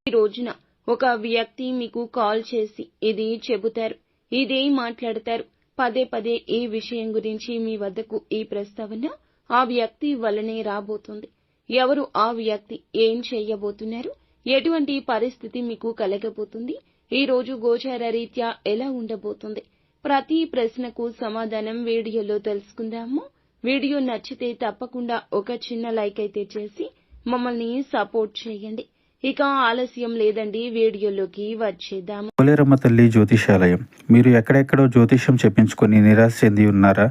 ఈ రోజున ఒక వ్యక్తి మీకు కాల్ చేసి ఇది చెబుతారు, ఇదే మాట్లాడతారు. పదే పదే ఈ విషయం గురించి మీ వద్దకు ఈ ప్రస్తావన ఆ వ్యక్తి వల్లనే రాబోతుంది. ఎవరు ఆ వ్యక్తి, ఏం చేయబోతున్నారు, ఎటువంటి పరిస్థితి మీకు కలగబోతుంది, ఈ రోజు గోచార రీత్యా ఎలా ఉండబోతుంది, ప్రతి ప్రశ్నకు సమాధానం వీడియోలో తెలుసుకుందాము. వీడియో నచ్చితే తప్పకుండా ఒక చిన్న లైక్ అయితే చేసి మమ్మల్ని సపోర్ట్ చేయండి. ఇక ఆలస్యం లేదండి, వీడియోలోకి వచ్చేద్దాము. పోలేరమ్మ తల్లి జ్యోతిషాలయం. మీరు ఎక్కడెక్కడో జ్యోతిష్యం చెప్పించుకొని నిరాశ చెంది ఉన్నారా?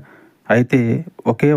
అయితే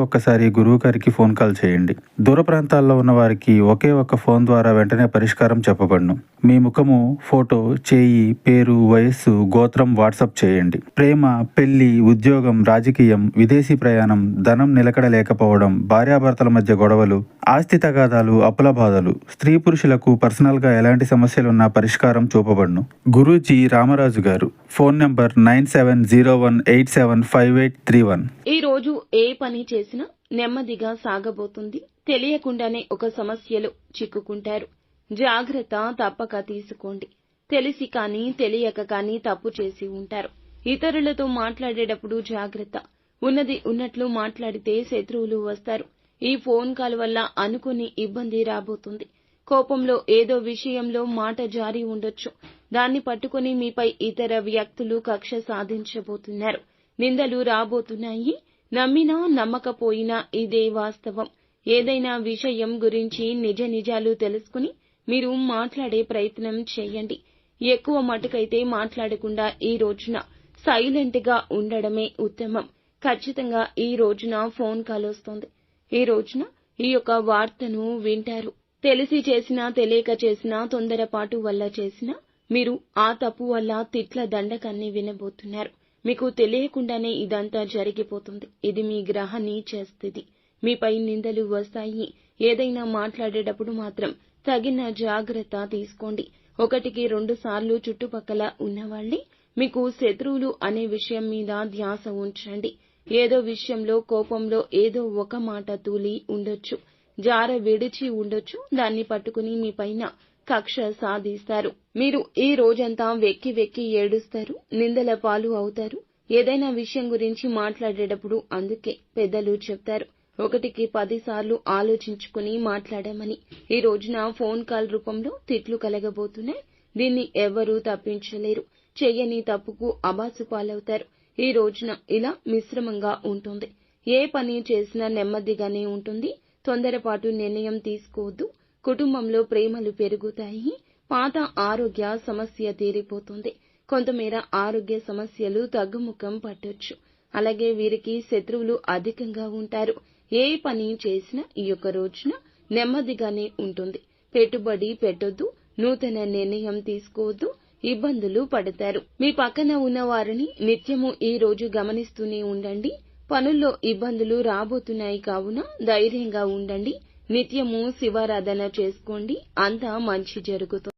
ఒక్కసారి గురువు గారికి ఫోన్ కాల్ చేయండి. దూర ప్రాంతాల్లో ఉన్న వారికి ఒక్క ఫోన్ ద్వారా వెంటనే పరిష్కారం చెప్పబడును. మీ ముఖము, ఫోటో, చేయి, పేరు, వయస్సు, గోత్రం వాట్సాప్ చేయండి. ప్రేమ, పెళ్లి, ఉద్యోగం, రాజకీయం, విదేశీ ప్రయాణం, ధనం నిలకడ లేకపోవడం, భార్యాభర్తల మధ్య గొడవలు, ఆస్తి తగాదాలు, అప్పుల బాధలు, స్త్రీ పురుషులకు పర్సనల్ గా ఎలాంటి సమస్యలున్నా పరిష్కారం చూపబడును. గురూజీ రామరాజు గారు. Phone number 9701875831. ఈ రోజు ఏ పని చేసినా నెమ్మదిగా సాగబోతుంది. తెలియకుండానే ఒక సమస్యలో చిక్కుకుంటారు. జాగ్రత్త తప్పక తీసుకోండి. తెలిసి కానీ తెలియక కానీ తప్పు చేసి ఉంటారు. ఇతరులతో మాట్లాడేటప్పుడు జాగ్రత్త. ఉన్నది ఉన్నట్లు మాట్లాడితే శత్రువులు వస్తారు. ఈ ఫోన్ కాల్ వల్ల అనుకుని ఇబ్బంది రాబోతుంది. కోపంలో ఏదో విషయంలో మాట జారి ఉండొచ్చు. దాన్ని పట్టుకుని మీపై ఇతర వ్యక్తులు కక్ష సాధించబోతున్నారు. నిందలు రాబోతున్నాయి. నమ్మినా నమ్మకపోయినా ఇదే వాస్తవం. ఏదైనా విషయం గురించి నిజాలు తెలుసుకుని మీరు మాట్లాడే ప్రయత్నం చేయండి. ఎక్కువ మటుకైతే మాట్లాడకుండా ఈ రోజున సైలెంట్ గా ఉండడమే ఉత్తమం. ఖచ్చితంగా ఈ రోజున ఫోన్ కాల్ వస్తుంది. ఈ రోజున ఈ యొక్క వార్తను వింటారు. తెలిసి చేసినా తెలియక చేసినా, తొందరపాటు వల్ల చేసినా మీరు ఆ తప్పు వల్ల తిట్ల దండకాన్ని వినబోతున్నారు. మీకు తెలియకుండానే ఇదంతా జరిగిపోతుంది. ఇది మీ గ్రహ నీచ స్థితి. మీపై నిందలు వస్తాయి. ఏదైనా మాట్లాడేటప్పుడు మాత్రం తగిన జాగ్రత్త తీసుకోండి. 1-2 సార్లు చుట్టుపక్కల ఉన్నవాళ్లే మీకు శత్రువులు అనే విషయం మీద ధ్యాస ఉంచండి. ఏదో విషయంలో కోపంలో ఏదో ఒక మాట తూలి ఉండొచ్చు, జార విడిచి ఉండొచ్చు. దాన్ని పట్టుకుని మీ పైన కక్ష సాధిస్తారు. మీరు ఈ రోజంతా వెక్కి వెక్కి ఏడుస్తారు, నిందల పాలు అవుతారు. ఏదైనా విషయం గురించి మాట్లాడేటప్పుడు అందుకే పెద్దలు చెప్తారు, 1-10 సార్లు ఆలోచించుకుని మాట్లాడమని. ఈ రోజున ఫోన్ కాల్ రూపంలో తిట్లు కలగబోతున్నాయి. దీన్ని ఎవ్వరూ తప్పించలేరు. చెయ్యని తప్పుకు అబాసు పాలవుతారు. ఈ రోజున ఇలా మిశ్రమంగా ఉంటుంది. ఏ పని చేసినా నెమ్మదిగానే ఉంటుంది. తొందరపాటు నిర్ణయం తీసుకోవద్దు. కుటుంబంలో ప్రేమలు పెరుగుతాయి. పాత ఆరోగ్య సమస్య తీరిపోతుంది. కొంతమేర ఆరోగ్య సమస్యలు తగ్గుముఖం పట్టొచ్చు. అలాగే వీరికి శత్రువులు అధికంగా ఉంటారు. ఏ పని చేసినా ఈ యొక్క రోజున నెమ్మదిగానే ఉంటుంది. పెట్టుబడి పెట్టొద్దు. నూతన నిర్ణయం తీసుకోవద్దు. ఇబ్బందులు పడతారు. మీ పక్కన ఉన్న వారిని నిత్యము ఈ రోజు గమనిస్తూనే ఉండండి. పనుల్లో ఇబ్బందులు రాబోతున్నాయి కావున ధైర్యంగా ఉండండి. నిత్యము శివారాధన చేసుకోండి. అంతా మంచి జరుగుతుంది.